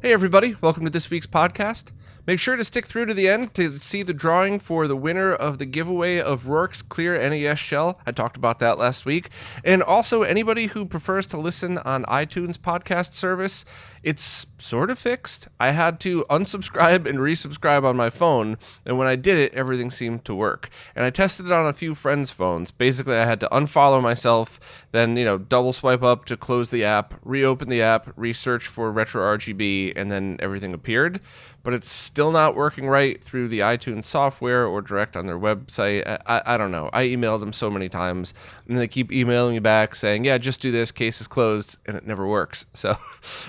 Hey everybody, welcome to this week's podcast. Make sure to stick through to the end to see the drawing for the winner of the giveaway of Roarke's Clear NES Shell. I talked about that last week. And also, anybody who prefers to listen on iTunes podcast service, it's sort of fixed. I had to unsubscribe and resubscribe on my phone, and when I did it, everything seemed to work. And I tested it on a few friends' phones. Basically, I had to unfollow myself, then, double swipe up to close the app, reopen the app, research for RetroRGB, and then everything appeared. But it's still not working right through the iTunes software or direct on their website. I don't know. I emailed them so many times, and they keep emailing me back saying, yeah, just do this, case is closed, and it never works. So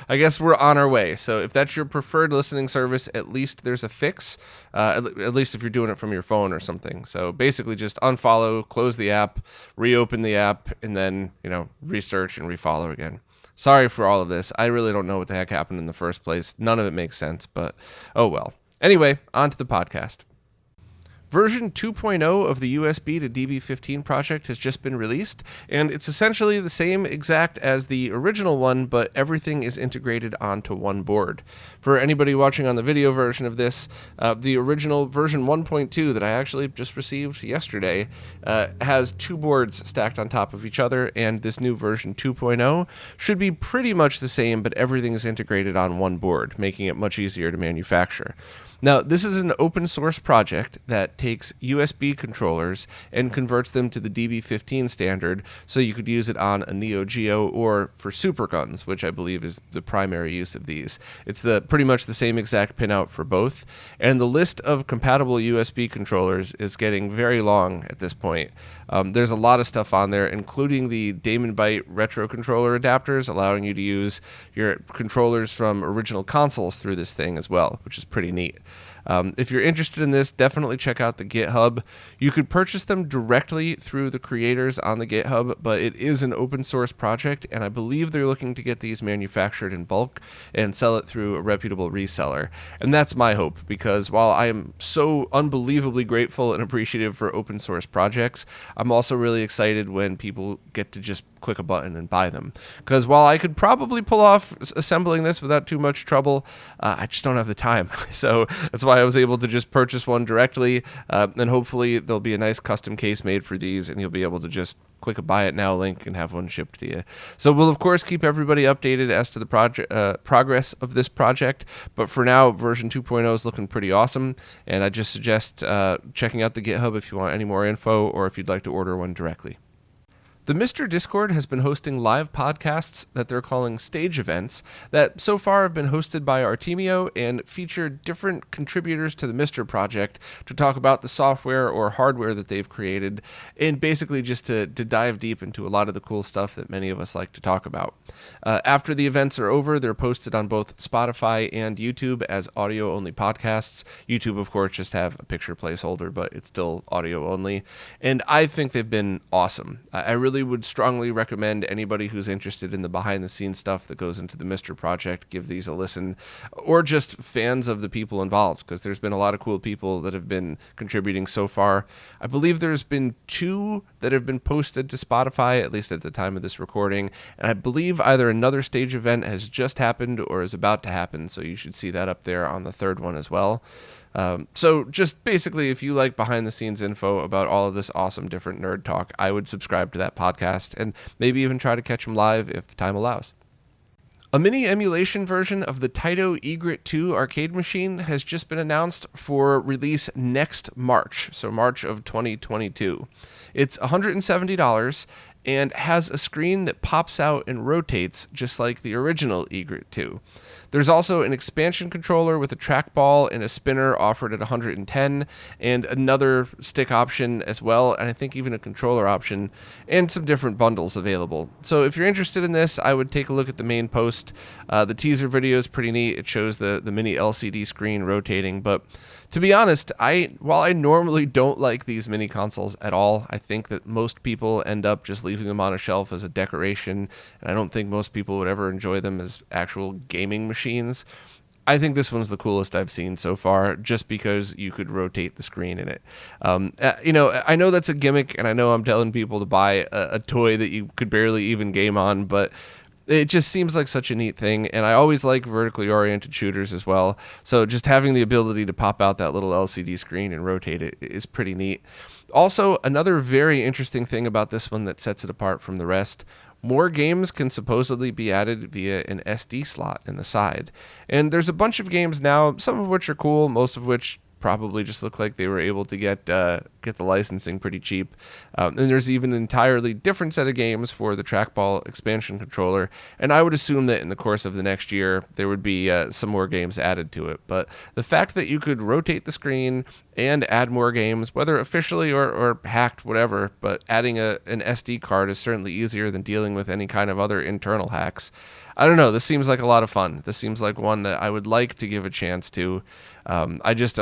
I guess we're on our way. So if that's your preferred listening service, at least there's a fix, at least if you're doing it from your phone or something. So basically just unfollow, close the app, reopen the app, and then, research and refollow again. Sorry for all of this. I really don't know what the heck happened in the first place. None of it makes sense, but oh well. Anyway, on to the podcast. Version 2.0 of the USB to DB15 project has just been released, and it's essentially the same exact as the original one, but everything is integrated onto one board. For anybody watching on the video version of this, the original version 1.2 that I actually just received yesterday has two boards stacked on top of each other, and this new version 2.0 should be pretty much the same, but everything is integrated on one board, making it much easier to manufacture. Now, this is an open source project that takes USB controllers and converts them to the DB15 standard so you could use it on a Neo Geo or for superguns, which I believe is the primary use of these. It's pretty much the same exact pinout for both, and the list of compatible USB controllers is getting very long at this point. There's a lot of stuff on there, including the Damon Byte retro controller adapters, allowing you to use your controllers from original consoles through this thing as well, which is pretty neat. If you're interested in this, definitely check out the GitHub. You could purchase them directly through the creators on the GitHub, but it is an open source project, and I believe they're looking to get these manufactured in bulk and sell it through a reputable reseller. And that's my hope, because while I am so unbelievably grateful and appreciative for open source projects, I'm also really excited when people get to just click a button and buy them. Because while I could probably pull off assembling this without too much trouble, I just don't have the time. So that's why I was able to just purchase one directly, and hopefully there'll be a nice custom case made for these, and you'll be able to just click a buy it now link and have one shipped to you. So we'll of course keep everybody updated as to the progress of this project, but for now version 2.0 is looking pretty awesome, and I just suggest checking out the GitHub if you want any more info or if you'd like to order one directly. The Mr. Discord has been hosting live podcasts that they're calling stage events that so far have been hosted by Artemio and feature different contributors to the Mr. project to talk about the software or hardware that they've created, and basically just to dive deep into a lot of the cool stuff that many of us like to talk about. After the events are over, they're posted on both Spotify and YouTube as audio-only podcasts. YouTube, of course, just have a picture placeholder, but it's still audio only. And I think they've been awesome. I really would strongly recommend anybody who's interested in the behind-the-scenes stuff that goes into the Mr. project give these a listen, or just fans of the people involved, because there's been a lot of cool people that have been contributing so far. I believe there's been 2 that have been posted to Spotify, at least at the time of this recording, and I believe either another stage event has just happened or is about to happen, so you should see that up there on the third one as well. So just basically, if you like behind the scenes info about all of this awesome different nerd talk, I would subscribe to that podcast and maybe even try to catch them live if time allows. A mini emulation version of the Taito Egret 2 arcade machine has just been announced for release next March, so March of 2022. It's $170 and has a screen that pops out and rotates just like the original Egret 2. There's also an expansion controller with a trackball and a spinner offered at $110, and another stick option as well, and I think even a controller option, and some different bundles available. So if you're interested in this, I would take a look at the main post. The teaser video is pretty neat. It shows the mini LCD screen rotating, but to be honest, while I normally don't like these mini consoles at all, I think that most people end up just leaving them on a shelf as a decoration, and I don't think most people would ever enjoy them as actual gaming machines. I think this one's the coolest I've seen so far, just because you could rotate the screen in it. I know that's a gimmick, and I know I'm telling people to buy a toy that you could barely even game on, but It just seems like such a neat thing, and I always like vertically oriented shooters as well. So just having the ability to pop out that little LCD screen and rotate it is pretty neat. Also, another very interesting thing about this one that sets it apart from the rest, more games can supposedly be added via an SD slot in the side. And there's a bunch of games now, some of which are cool, most of which probably just look like they were able to get the licensing pretty cheap. And there's even an entirely different set of games for the trackball expansion controller. And I would assume that in the course of the next year, there would be some more games added to it. But the fact that you could rotate the screen and add more games, whether officially or hacked, whatever, but adding an SD card is certainly easier than dealing with any kind of other internal hacks. I don't know. This seems like a lot of fun. This seems like one that I would like to give a chance to. I'm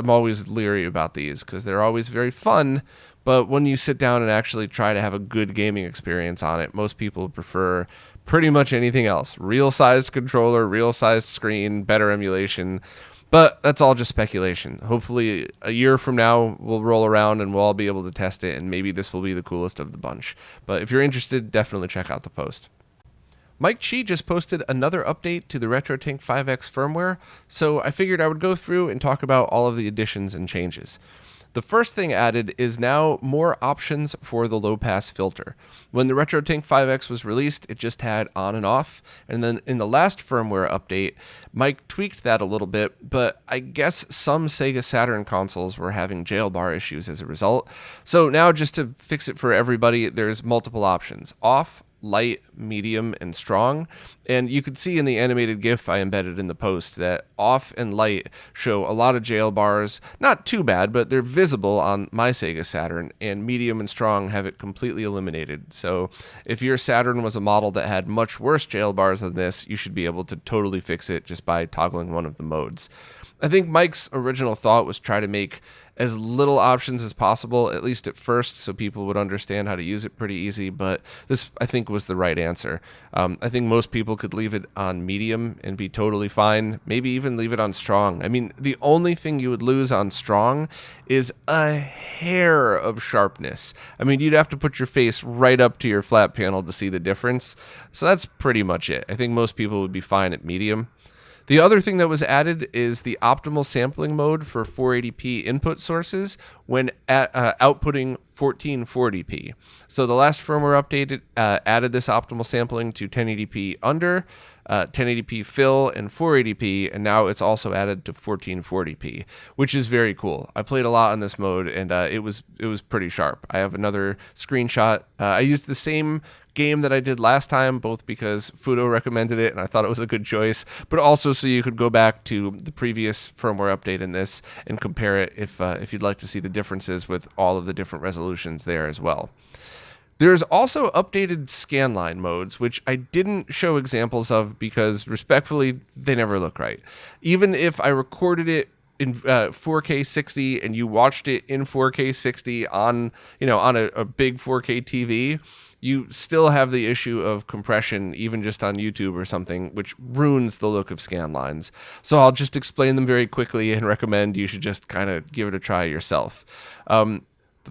always leery about these because they're always very fun. But when you sit down and actually try to have a good gaming experience on it, most people prefer pretty much anything else. Real-sized controller, real-sized screen, better emulation. But that's all just speculation. Hopefully a year from now, we'll roll around and we'll all be able to test it, and maybe this will be the coolest of the bunch. But if you're interested, definitely check out the post. Mike Chi just posted another update to the RetroTINK 5X firmware, so I figured I would go through and talk about all of the additions and changes. The first thing added is now more options for the low-pass filter. When the RetroTINK 5X was released, it just had on and off, and then in the last firmware update, Mike tweaked that a little bit, but I guess some Sega Saturn consoles were having jailbar issues as a result. So now, just to fix it for everybody, there's multiple options: off, light, medium, and strong. And you could see in the animated GIF I embedded in the post that off and light show a lot of jail bars. Not too bad, but they're visible on my Sega Saturn, and medium and strong have it completely eliminated. So if your Saturn was a model that had much worse jail bars than this, you should be able to totally fix it just by toggling one of the modes. I think Mike's original thought was try to make as little options as possible, at least at first, so people would understand how to use it pretty easy, but this, I think, was the right answer. I think most people could leave it on medium and be totally fine, maybe even leave it on strong. I mean, the only thing you would lose on strong is a hair of sharpness. I mean, you'd have to put your face right up to your flat panel to see the difference, so that's pretty much it. I think most people would be fine at medium. The other thing that was added is the optimal sampling mode for 480p input sources when outputting 1440p. So the last firmware update added this optimal sampling to 1080p under, 1080p fill, and 480p, and now it's also added to 1440p, which is very cool. I played a lot in this mode, and it was pretty sharp. I have another screenshot. I used the same game that I did last time, both because Fudo recommended it and I thought it was a good choice, but also so you could go back to the previous firmware update in this and compare it if you'd like to see the differences with all of the different resolutions there as well. There's also updated scanline modes, which I didn't show examples of because, respectfully, they never look right. Even if I recorded it in 4K 60 and you watched it in 4K 60 on a big 4K TV, you still have the issue of compression, even just on YouTube or something, which ruins the look of scan lines. So I'll just explain them very quickly and recommend you should just kind of give it a try yourself.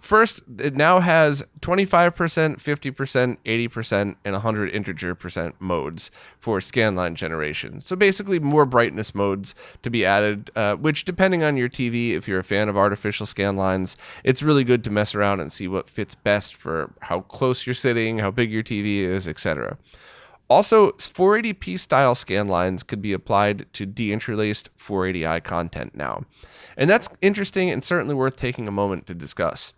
First, it now has 25%, 50%, 80%, and 100 integer percent modes for scanline generation. So basically more brightness modes to be added, which depending on your TV, if you're a fan of artificial scanlines, it's really good to mess around and see what fits best for how close you're sitting, how big your TV is, etc. Also, 480p style scanlines could be applied to deinterlaced 480i content now. And that's interesting and certainly worth taking a moment to discuss.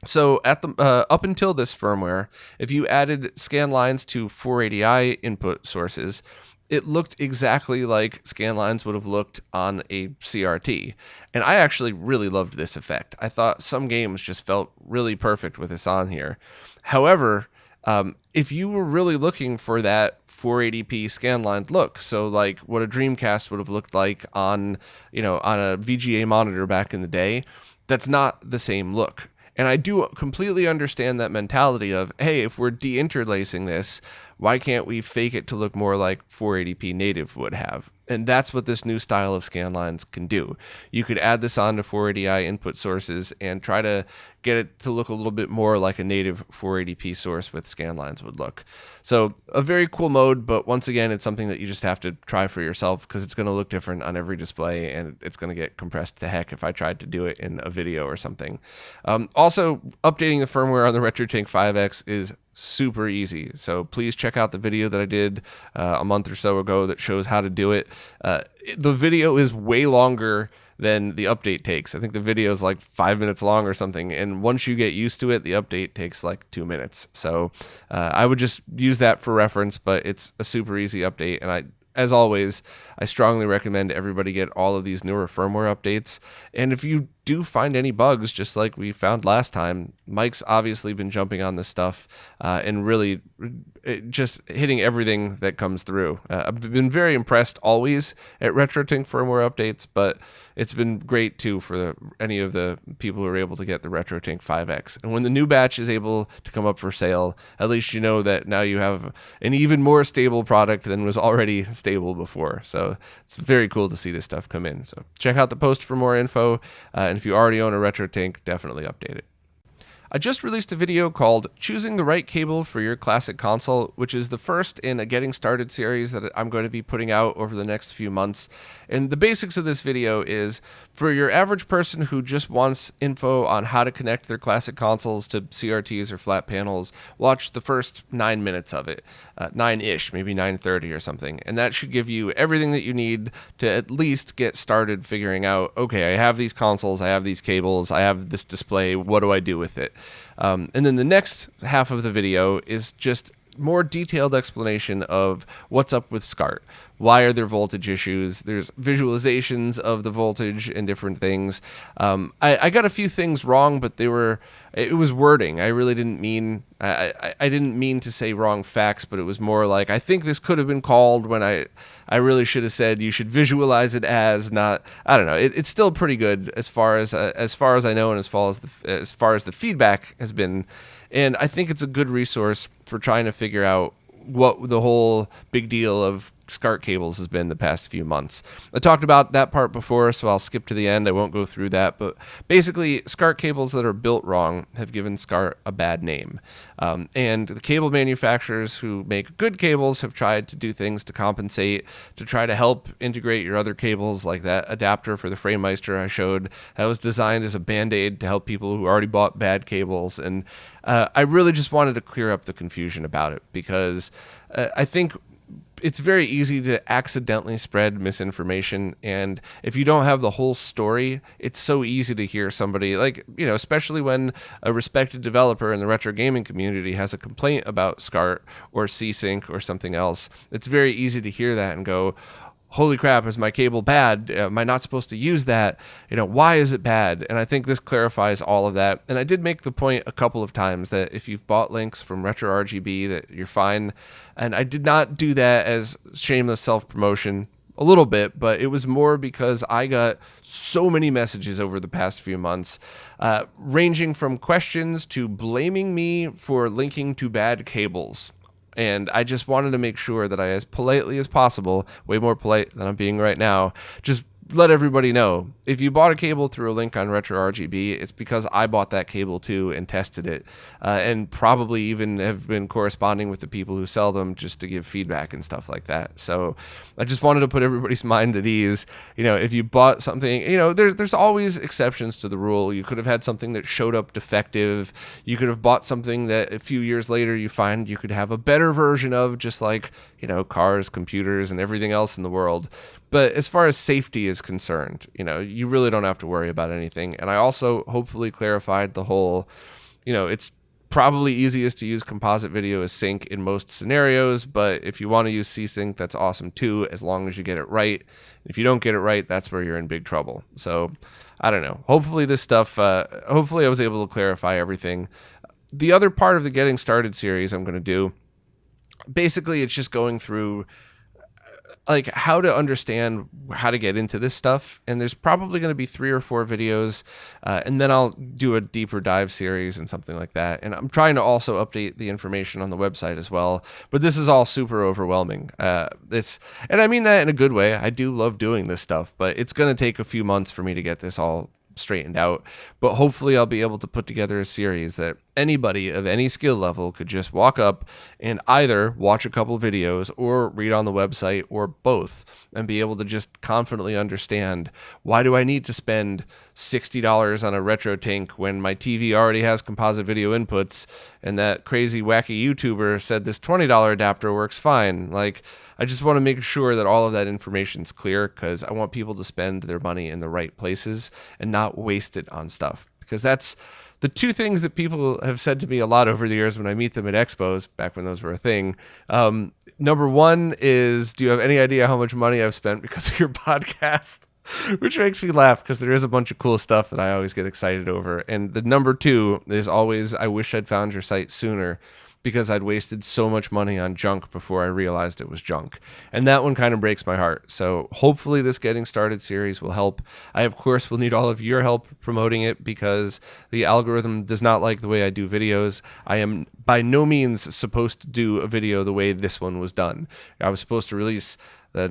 So up until this firmware, if you added scan lines to 480i input sources, it looked exactly like scan lines would have looked on a CRT. And I actually really loved this effect. I thought some games just felt really perfect with this on here. However, if you were really looking for that 480p scanline look, so like what a Dreamcast would have looked like on a VGA monitor back in the day, that's not the same look. And I do completely understand that mentality of, hey, if we're deinterlacing this, why can't we fake it to look more like 480p native would have? And that's what this new style of scan lines can do. You could add this on to 480i input sources and try to get it to look a little bit more like a native 480p source with scan lines would look. So a very cool mode, but once again, it's something that you just have to try for yourself because it's going to look different on every display and it's going to get compressed to heck if I tried to do it in a video or something. Also, updating the firmware on the RetroTINK 5X is super easy. So please check out the video that I did a month or so ago that shows how to do it. The video is way longer than the update takes. I think the video is like 5 minutes long or something. And once you get used to it, the update takes like 2 minutes. So I would just use that for reference, but it's a super easy update. And as always, I strongly recommend everybody get all of these newer firmware updates. And if you do find any bugs, just like we found last time, Mike's obviously been jumping on this stuff and really just hitting everything that comes through. I've been very impressed always at RetroTINK firmware updates, but it's been great too for any of the people who are able to get the RetroTINK 5X. And when the new batch is able to come up for sale, at least you know that now you have an even more stable product than was already stable before. So it's very cool to see this stuff come in. So check out the post for more info. And if you already own a RetroTINK, definitely update it. I just released a video called Choosing the Right Cable for Your Classic Console, which is the first in a Getting Started series that I'm going to be putting out over the next few months. And the basics of this video is for your average person who just wants info on how to connect their classic consoles to CRTs or flat panels, watch the first 9 minutes of it, 9-ish, maybe 9:30 or something. And that should give you everything that you need to at least get started figuring out, okay, I have these consoles, I have these cables, I have this display, what do I do with it? And then the next half of the video is just more detailed explanation of what's up with SCART. Why are there voltage issues? There's visualizations of the voltage and different things. I got a few things wrong, but it was wording. I really didn't mean, I didn't mean to say wrong facts, but it was more like, I think this could have been called when I really should have said you should visualize it as not, I don't know. It's still pretty good as far as I know, and as far as the feedback has been. And I think it's a good resource for trying to figure out what the whole big deal of SCART cables has been the past few months. I talked about that part before, so I'll skip to the end. I won't go through that. But basically, SCART cables that are built wrong have given SCART a bad name. And the cable manufacturers who make good cables have tried to do things to compensate, to try to help integrate your other cables, like that adapter for the FrameMeister I showed. That was designed as a Band-Aid to help people who already bought bad cables. And I really just wanted to clear up the confusion about it, because I think it's very easy to accidentally spread misinformation, and if you don't have the whole story, it's so easy to hear somebody, like, especially when a respected developer in the retro gaming community has a complaint about SCART or C-Sync or something else. It's very easy to hear that and go, holy crap, is my cable bad? Am I not supposed to use that? Why is it bad? And I think this clarifies all of that. And I did make the point a couple of times that if you've bought links from RetroRGB, that you're fine. And I did not do that as shameless self-promotion. A little bit, but it was more because I got so many messages over the past few months, ranging from questions to blaming me for linking to bad cables. And I just wanted to make sure that I, as politely as possible, way more polite than I'm being right now, just let everybody know, if you bought a cable through a link on RetroRGB, it's because I bought that cable too and tested it, and probably even have been corresponding with the people who sell them just to give feedback and stuff like that. So I just wanted to put everybody's mind at ease. If you bought something, there's always exceptions to the rule. You could have had something that showed up defective. You could have bought something that a few years later you find you could have a better version of, just like, cars, computers, and everything else in the world. But as far as safety is concerned, you really don't have to worry about anything. And I also hopefully clarified the whole, it's probably easiest to use composite video as sync in most scenarios, but if you want to use C-Sync, that's awesome too, as long as you get it right. If you don't get it right, that's where you're in big trouble. So I don't know. Hopefully this stuff, hopefully I was able to clarify everything. The other part of the Getting Started series I'm going to do, basically it's just going through like how to understand how to get into this stuff. And there's probably going to be 3 or 4 videos, and then I'll do a deeper dive series and something like that. And I'm trying to also update the information on the website as well. But this is all super overwhelming. And I mean that in a good way. I do love doing this stuff, but it's going to take a few months for me to get this all straightened out. But hopefully I'll be able to put together a series that anybody of any skill level could just walk up and either watch a couple videos or read on the website or both, and be able to just confidently understand, why do I need to spend $60 on a RetroTINK when my TV already has composite video inputs, and that crazy wacky YouTuber said this $20 adapter works fine. Like, I just want to make sure that all of that information is clear, because I want people to spend their money in the right places and not waste it on stuff. Because that's the 2 things that people have said to me a lot over the years when I meet them at expos, back when those were a thing. Number 1 is, do you have any idea how much money I've spent because of your podcast? Which makes me laugh, because there is a bunch of cool stuff that I always get excited over. And the number 2 is always, I wish I'd found your site sooner, because I'd wasted so much money on junk before I realized it was junk. And that one kind of breaks my heart. So hopefully this Getting Started series will help. I, of course, will need all of your help promoting it, because the algorithm does not like the way I do videos. I am by no means supposed to do a video the way this one was done. I was supposed to release a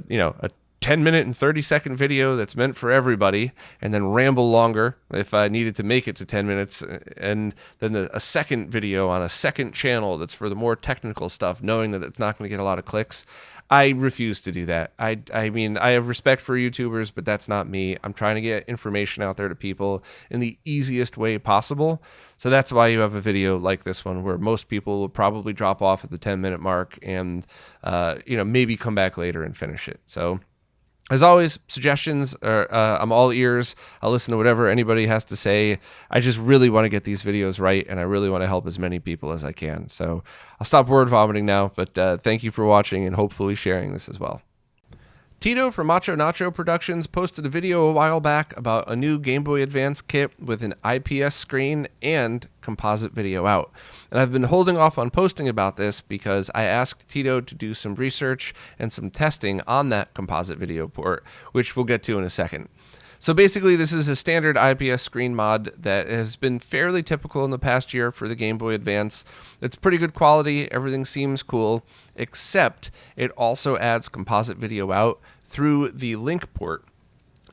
10-minute and 30-second video that's meant for everybody, and then ramble longer if I needed to make it to 10 minutes, and then a second video on a second channel that's for the more technical stuff, knowing that it's not going to get a lot of clicks. I refuse to do that. I mean, I have respect for YouTubers, but that's not me. I'm trying to get information out there to people in the easiest way possible. So that's why you have a video like this one, where most people will probably drop off at the 10-minute mark and maybe come back later and finish it. So as always, suggestions are, I'm all ears. I'll listen to whatever anybody has to say. I just really want to get these videos right, and I really want to help as many people as I can. So I'll stop word vomiting now, but thank you for watching and hopefully sharing this as well. Taito from Macho Nacho Productions posted a video a while back about a new Game Boy Advance kit with an IPS screen and composite video out. And I've been holding off on posting about this because I asked Taito to do some research and some testing on that composite video port, which we'll get to in a second. So basically, this is a standard IPS screen mod that has been fairly typical in the past year for the Game Boy Advance. It's pretty good quality, everything seems cool, except it also adds composite video out through the link port.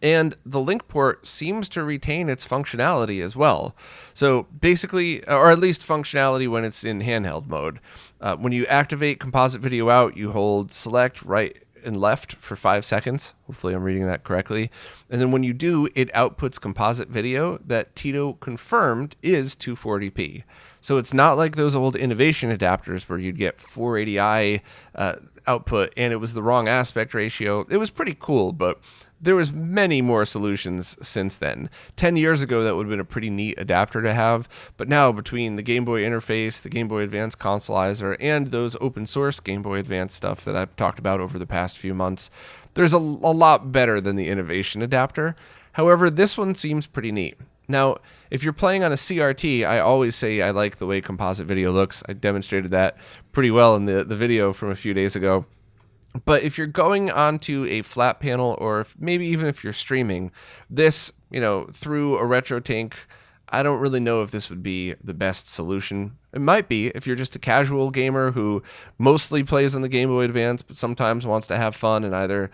And the link port seems to retain its functionality as well. So basically, or at least functionality when it's in handheld mode. When you activate composite video out, you hold select, right, and left for 5 seconds. Hopefully I'm reading that correctly. And then when you do, it outputs composite video that Taito confirmed is 240p. So it's not like those old Innovation adapters where you'd get 480i output and it was the wrong aspect ratio. It was pretty cool, but there was many more solutions since then. 10 years ago, that would have been a pretty neat adapter to have. But now, between the Game Boy interface, the Game Boy Advance consolizer, and those open source Game Boy Advance stuff that I've talked about over the past few months, there's a lot better than the Innovation adapter. However, this one seems pretty neat. Now, if you're playing on a CRT, I always say I like the way composite video looks. I demonstrated that pretty well in the video from a few days ago. But if you're going onto a flat panel, or maybe even if you're streaming this, through a RetroTINK, I don't really know if this would be the best solution. It might be if you're just a casual gamer who mostly plays on the Game Boy Advance, but sometimes wants to have fun and either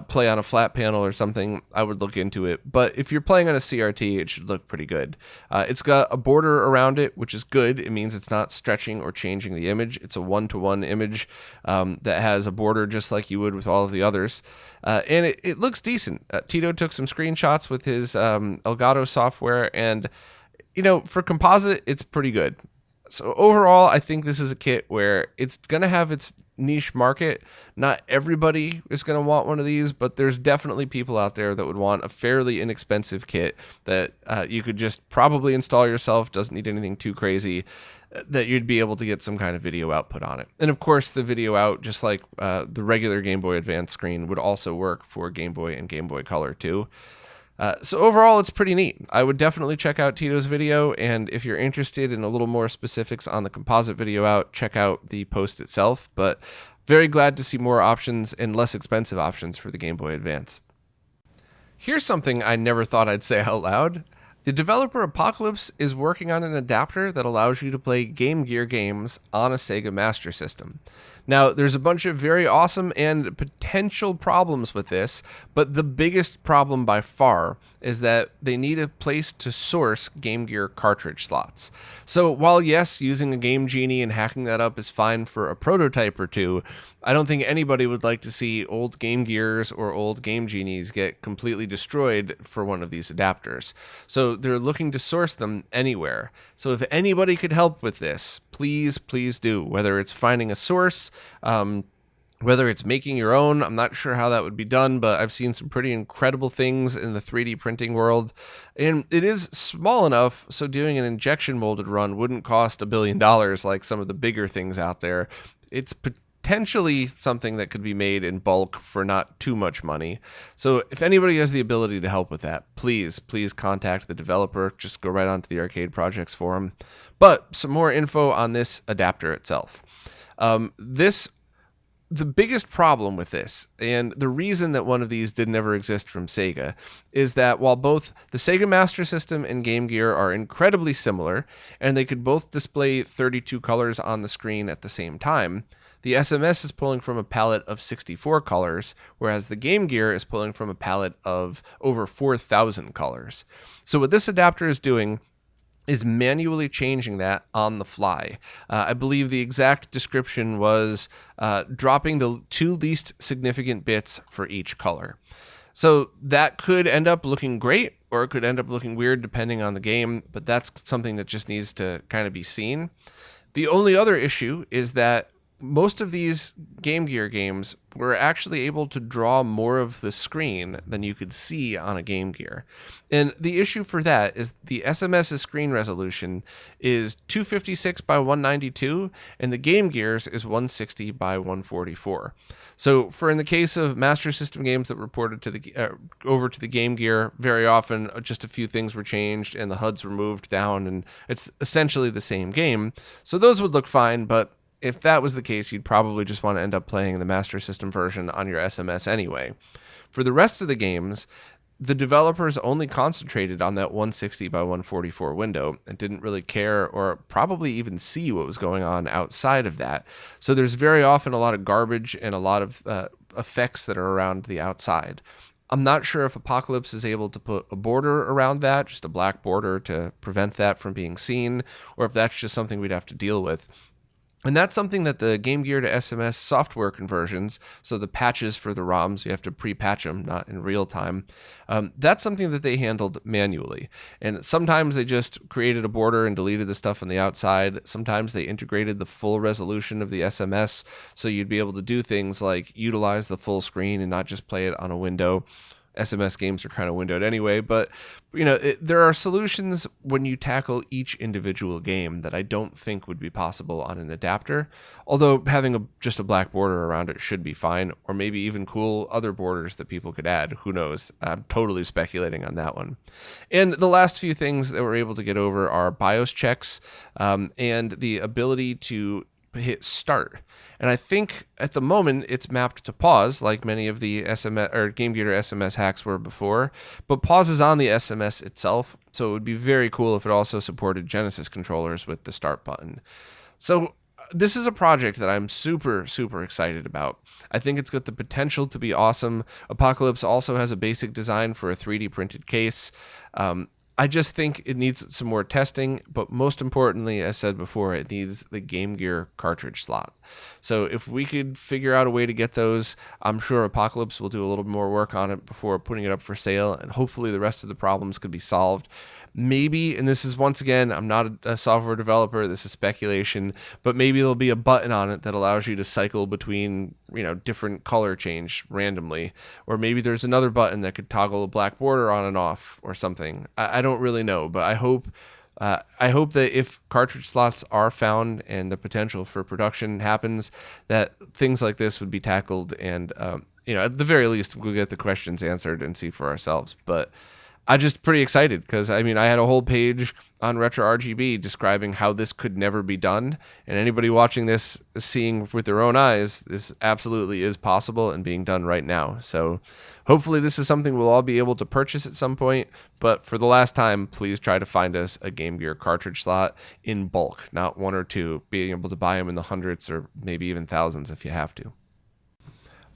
play on a flat panel or something. I would look into it. But if you're playing on a CRT, it should look pretty good. It's got a border around it, which is good. It means it's not stretching or changing the image. It's a one-to-one image that has a border just like you would with all of the others. And it looks decent. Taito took some screenshots with his Elgato software, and for composite, it's pretty good. So overall, I think this is a kit where it's going to have its niche market. Not everybody is going to want one of these, but there's definitely people out there that would want a fairly inexpensive kit that you could just probably install yourself, doesn't need anything too crazy, that you'd be able to get some kind of video output on it. And of course, the video out, just like the regular Game Boy Advance screen, would also work for Game Boy and Game Boy Color too. So overall, it's pretty neat. I would definitely check out Taito's video, and if you're interested in a little more specifics on the composite video out, check out the post itself. But very glad to see more options and less expensive options for the Game Boy Advance. Here's something I never thought I'd say out loud. The developer Apocalypse is working on an adapter that allows you to play Game Gear games on a Sega Master System. Now, there's a bunch of very awesome and potential problems with this, but the biggest problem by far is that they need a place to source Game Gear cartridge slots. So while yes, using a Game Genie and hacking that up is fine for a prototype or two, I don't think anybody would like to see old Game Gears or old Game Genies get completely destroyed for one of these adapters. So they're looking to source them anywhere. So if anybody could help with this, please do. Whether it's finding a source, whether it's making your own, I'm not sure how that would be done, but I've seen some pretty incredible things in the 3D printing world. And it is small enough, so doing an injection molded run wouldn't cost $1 billion like some of the bigger things out there. It's potentially something that could be made in bulk for not too much money. So if anybody has the ability to help with that, please contact the developer. Just go right onto the Arcade Projects forum. But some more info on this adapter itself. The biggest problem with this, and the reason that one of these didn't ever exist from Sega, is that while both the Sega Master System and Game Gear are incredibly similar, and they could both display 32 colors on the screen at the same time, the SMS is pulling from a palette of 64 colors, whereas the Game Gear is pulling from a palette of over 4,000 colors. So what this adapter is doing is manually changing that on the fly. I believe the exact description was dropping the 2 least significant bits for each color. So that could end up looking great, or it could end up looking weird depending on the game, but that's something that just needs to kind of be seen. The only other issue is that most of these Game Gear games were actually able to draw more of the screen than you could see on a Game Gear. And the issue for that is the SMS's screen resolution is 256 by 192, and the Game Gear's is 160 by 144. So in the case of Master System games that were ported to the over to the Game Gear, very often just a few things were changed and the HUDs were moved down, and it's essentially the same game. So those would look fine, but if that was the case, you'd probably just want to end up playing the Master System version on your SMS anyway. For the rest of the games, the developers only concentrated on that 160 by 144 window and didn't really care or probably even see what was going on outside of that. So there's very often a lot of garbage and a lot of effects that are around the outside. I'm not sure if Apocalypse is able to put a border around that, just a black border to prevent that from being seen, or if that's just something we'd have to deal with. And that's something that the Game Gear to SMS software conversions, so the patches for the ROMs, you have to pre-patch them, not in real time, that's something that they handled manually. And sometimes they just created a border and deleted the stuff on the outside. Sometimes they integrated the full resolution of the SMS, so you'd be able to do things like utilize the full screen and not just play it on a window. SMS games are kind of windowed anyway, but there are solutions when you tackle each individual game that I don't think would be possible on an adapter, although having just a black border around it should be fine, or maybe even cool other borders that people could add. Who knows? I'm totally speculating on that one. And the last few things that we're able to get over are BIOS checks and the ability to hit start. And I think at the moment it's mapped to pause, like many of the SMS or Game Gear to SMS hacks were before, but pause is on the SMS itself. So it would be very cool if it also supported Genesis controllers with the start button. So this is a project that I'm super excited about. I think it's got the potential to be awesome. Apocalypse also has a basic design for a 3D printed case. I just think it needs some more testing, but most importantly, as said before, it needs the Game Gear cartridge slot. So if we could figure out a way to get those, I'm sure Apocalypse will do a little more work on it before putting it up for sale, and hopefully the rest of the problems could be solved. Maybe, and this is once again, I'm not a software developer, this is speculation, but maybe there'll be a button on it that allows you to cycle between, different color change randomly. Or maybe there's another button that could toggle a black border on and off or something. I don't really know, but I hope that if cartridge slots are found and the potential for production happens, that things like this would be tackled and, at the very least, we'll get the questions answered and see for ourselves. But I'm just pretty excited because, I mean, I had a whole page on RetroRGB describing how this could never be done. And anybody watching this, seeing with their own eyes, this absolutely is possible and being done right now. So hopefully this is something we'll all be able to purchase at some point. But for the last time, please try to find us a Game Gear cartridge slot in bulk, not one or two, being able to buy them in the hundreds or maybe even thousands if you have to.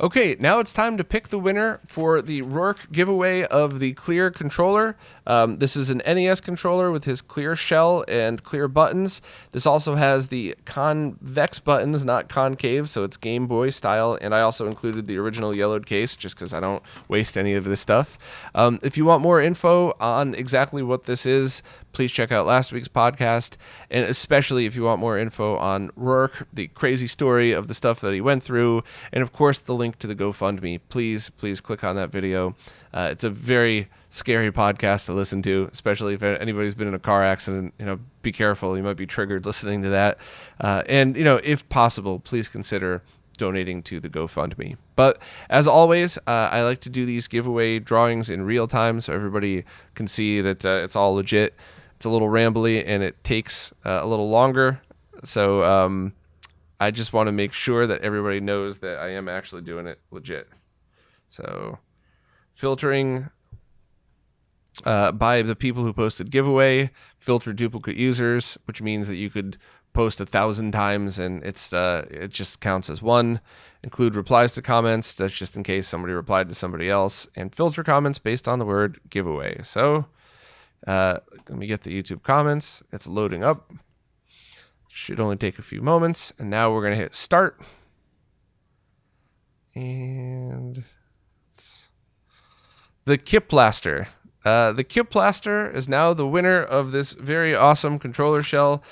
Okay, now it's time to pick the winner for the Roarke giveaway of the clear controller. This is an NES controller with his clear shell and clear buttons. This also has the convex buttons, not concave, so it's Game Boy style. And I also included the original yellowed case just because I don't waste any of this stuff. If you want more info on exactly what this is, please check out last week's podcast. And especially if you want more info on Roarke, the crazy story of the stuff that he went through, and of course the link to the GoFundMe, please click on that video. It's a very scary podcast to listen to, especially if anybody's been in a car accident. Be careful, you might be triggered listening to that. And if possible, please consider donating to the GoFundMe. But as always, I like to do these giveaway drawings in real time so everybody can see that it's all legit. It's a little rambly and it takes a little longer. So I just want to make sure that everybody knows that I am actually doing it legit. So filtering by the people who posted giveaway, filter duplicate users, which means that you could post 1,000 times and it just counts as one. Include replies to comments, that's just in case somebody replied to somebody else, and filter comments based on the word giveaway. So let me get the YouTube comments. It's loading up. Should only take a few moments. And now we're going to hit start. And the Kip Blaster. The Kip Blaster is now the winner of this very awesome controller shell.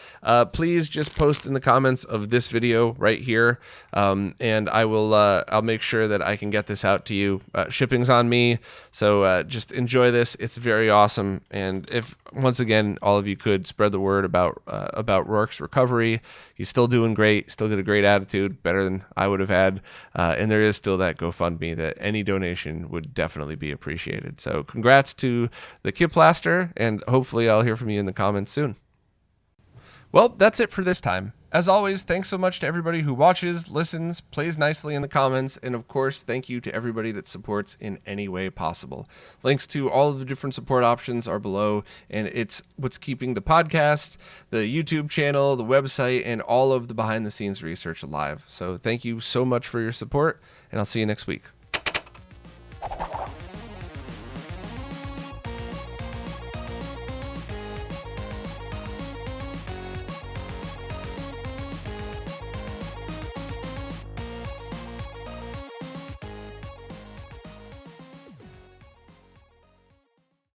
Please just post in the comments of this video right here, and I'll make sure that I can get this out to you. Shipping's on me, so just enjoy this. It's very awesome, and if once again all of you could spread the word about Roarke's recovery. He's still doing great, still got a great attitude, better than I would have had, and there is still that GoFundMe that any donation would definitely be appreciated. So congrats to the Kip Blaster, and hopefully I'll hear from you in the comments soon. Well, that's it for this time. As always, thanks so much to everybody who watches, listens, plays nicely in the comments, and of course, thank you to everybody that supports in any way possible. Links to all of the different support options are below, and it's what's keeping the podcast, the YouTube channel, the website, and all of the behind-the-scenes research alive. So thank you so much for your support, and I'll see you next week.